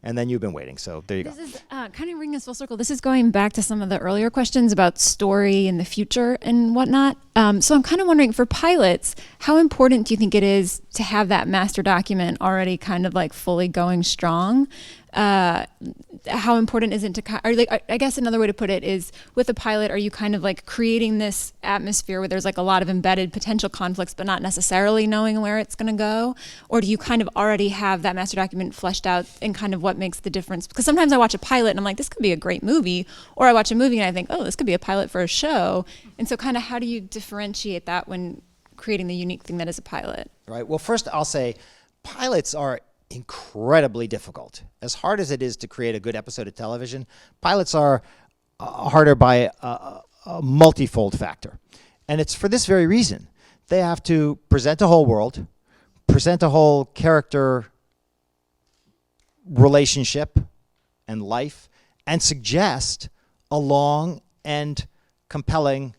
And then you've been waiting, so there you go. This is kind of bringing us full circle. This is going back to some of the earlier questions about story and the future and whatnot. So I'm kind of wondering, for pilots, how important do you think it is to have that master document already kind of like fully going strong? How important is it to, or like, I guess another way to put it is, with a pilot, are you kind of like creating this atmosphere where there's like a lot of embedded potential conflicts, but not necessarily knowing where it's going to go? Or do you kind of already have that master document fleshed out and kind of what makes the difference? Because sometimes I watch a pilot and I'm like, this could be a great movie. Or I watch a movie and I think, oh, this could be a pilot for a show. And so kind of how do you differentiate that when creating the unique thing that is a pilot? Right. Well, first I'll say pilots are incredibly difficult. As hard as it is to create a good episode of television, pilots are harder by a multifold factor. And it's for this very reason. They have to present a whole world, present a whole character relationship and life, and suggest a long and compelling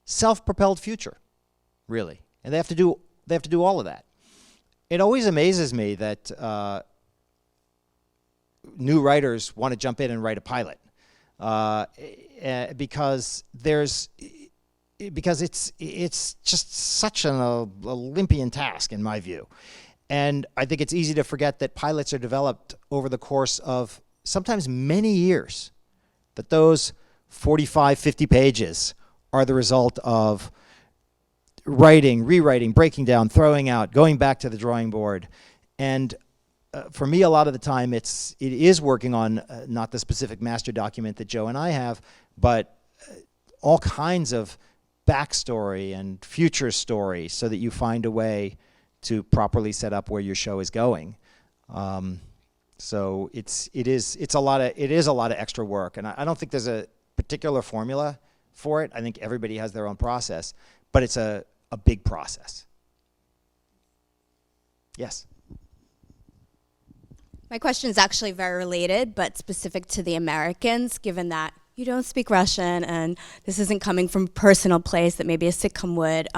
self-propelled future, really. And they have to do all of that. It always amazes me that new writers want to jump in and write a pilot because it's just such an Olympian task in my view. And I think it's easy to forget that pilots are developed over the course of sometimes many years, that those 45, 50 pages are the result of writing, rewriting, breaking down, throwing out, going back to the drawing board. And for me, a lot of the time, it is working on not the specific master document that Joe and I have, but all kinds of backstory and future story, so that you find a way to properly set up where your show is going. So it is a lot of extra work, and I don't think there's a particular formula for it. I think everybody has their own process, but it's a big process. Yes. My question is actually very related, but specific to the Americans, given that you don't speak Russian and this isn't coming from a personal place that maybe a sitcom would.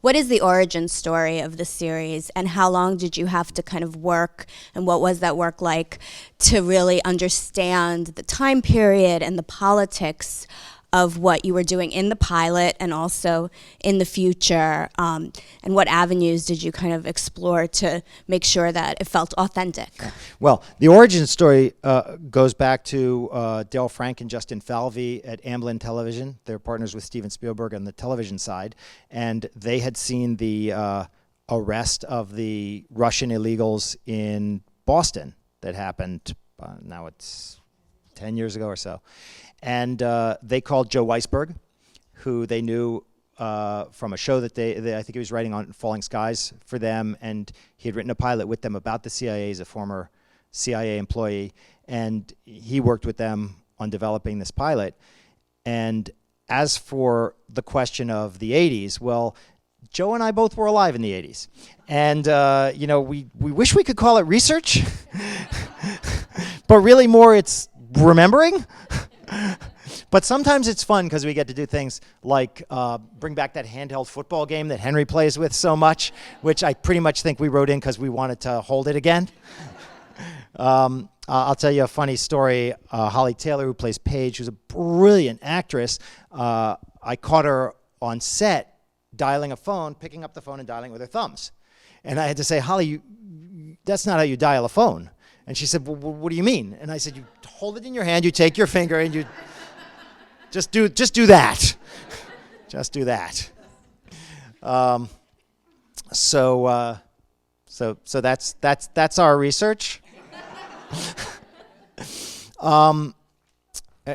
What is the origin story of the series, and how long did you have to kind of work, and what was that work like to really understand the time period and the politics of what you were doing in the pilot and also in the future, and what avenues did you kind of explore to make sure that it felt authentic? Well, the origin story goes back to Dale Frank and Justin Falvey at Amblin Television. They're partners with Steven Spielberg on the television side, and they had seen the arrest of the Russian illegals in Boston that happened, now it's 10 years ago or so. And they called Joe Weisberg, who they knew from a show that I think he was writing on Falling Skies for them, and he had written a pilot with them about the CIA as a former CIA employee. and he worked with them on developing this pilot. And as for the question of the 80s, well, Joe and I both were alive in the 80s. And, we wish we could call it research, but really more it's remembering. But sometimes it's fun because we get to do things like bring back that handheld football game that Henry plays with so much, which I pretty much think we wrote in because we wanted to hold it again. I'll tell you a funny story. Holly Taylor, who plays Paige, who's a brilliant actress, I caught her on set dialing a phone, picking up the phone and dialing with her thumbs. And I had to say, Holly, that's not how you dial a phone. And she said, well, what do you mean? And I said, you hold it in your hand, you take your finger, and you just do that. Just do that. So that's our research.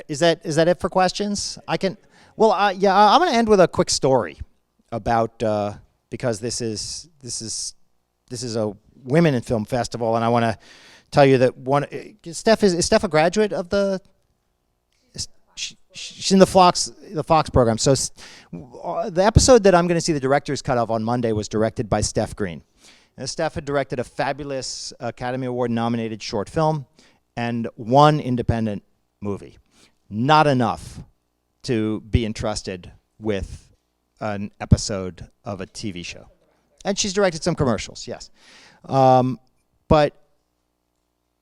Is that it for questions? I'm going to end with a quick story about because this is a women in film festival, and I want to tell you that is Steph a graduate of the? She's in the Fox program. So the episode that I'm going to see the director's cut of on Monday was directed by Steph Green. And Steph had directed a fabulous Academy Award nominated short film and one independent movie. Not enough to be entrusted with an episode of a TV show. And she's directed some commercials, yes. But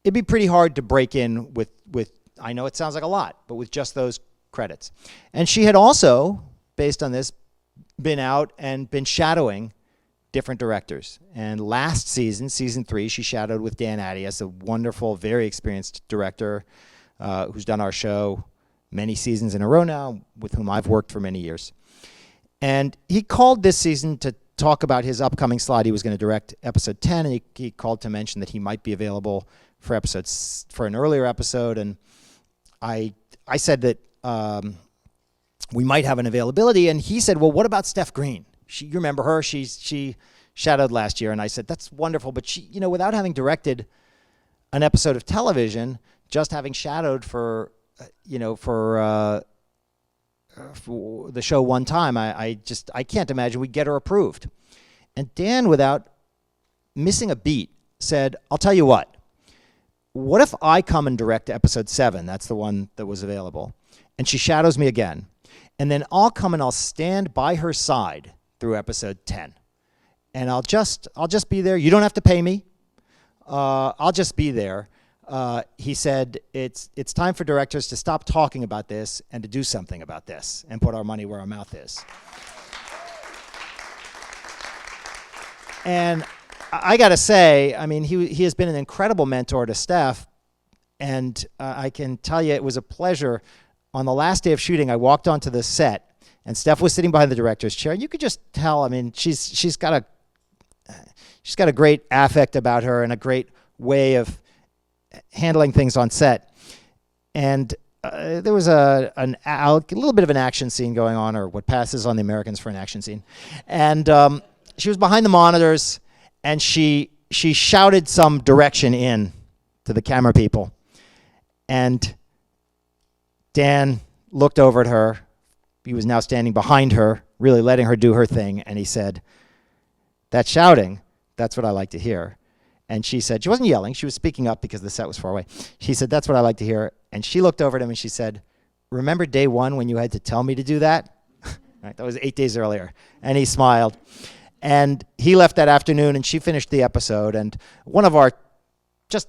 it'd be pretty hard to break in with, I know it sounds like a lot, but with just those credits. And she had also, based on this, been out and been shadowing different directors. And last season, season 3, she shadowed with Dan Attias, a wonderful, very experienced director who's done our show many seasons in a row now, with whom I've worked for many years. And he called this season to talk about his upcoming slot. He was going to direct episode 10, and he called to mention that he might be available for an earlier episode. And I said that we might have an availability, and he said, well, what about Steph Green? You remember her? She shadowed last year. And I said, that's wonderful, but she, without having directed an episode of television, just having shadowed for the show one time, I can't imagine we'd get her approved. And Dan, without missing a beat, said, I'll tell you what if I come and direct episode 7, that's the one that was available, and she shadows me again, and then I'll come and I'll stand by her side through episode 10. And I'll just be there. You don't have to pay me. I'll just be there. He said, it's time for directors to stop talking about this and to do something about this and put our money where our mouth is. And I got to say, I mean, he has been an incredible mentor to Steph, and I can tell you it was a pleasure. On the last day of shooting, I walked onto the set, and Steph was sitting behind the director's chair. You could just tell, I mean, she's got a great affect about her and a great way of handling things on set. And there was a little bit of an action scene going on, or what passes on the Americans for an action scene. And she was behind the monitors, and she shouted some direction in to the camera people. And Dan looked over at her. He was now standing behind her, really letting her do her thing. And he said, that shouting, that's what I like to hear. And she said, she wasn't yelling, she was speaking up because the set was far away. She said, that's what I like to hear. And she looked over at him and she said, remember day 1 when you had to tell me to do that? Right, that was 8 days earlier. And he smiled. And he left that afternoon, and she finished the episode. And one of our just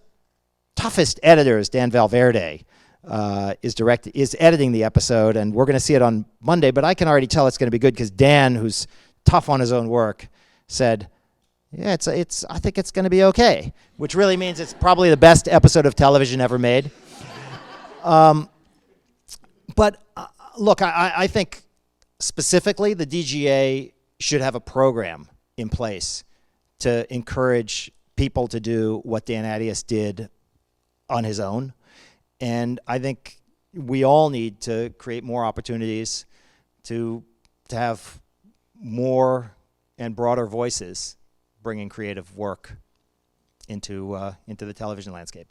toughest editors, Dan Valverde, is editing the episode, and we're going to see it on Monday. But I can already tell it's going to be good because Dan, who's tough on his own work, said, yeah, I think it's going to be okay, which really means it's probably the best episode of television ever made. But look, I think specifically the DGA should have a program in place to encourage people to do what Dan Attias did on his own. And I think we all need to create more opportunities to have more and broader voices bringing creative work into the television landscape.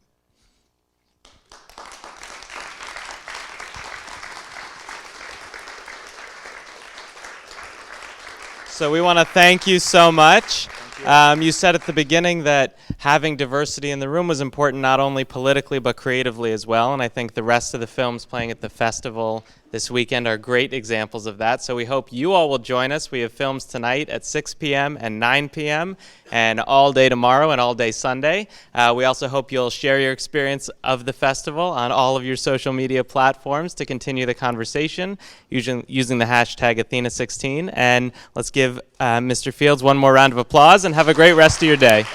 So we want to thank you so much. You said at the beginning that having diversity in the room was important not only politically but creatively as well, and I think the rest of the films playing at the festival this weekend are great examples of that. So we hope you all will join us. We have films tonight at 6 p.m. and 9 p.m. and all day tomorrow and all day Sunday. We also hope you'll share your experience of the festival on all of your social media platforms to continue the conversation using the hashtag Athena16. And let's give Mr. Fields one more round of applause and have a great rest of your day.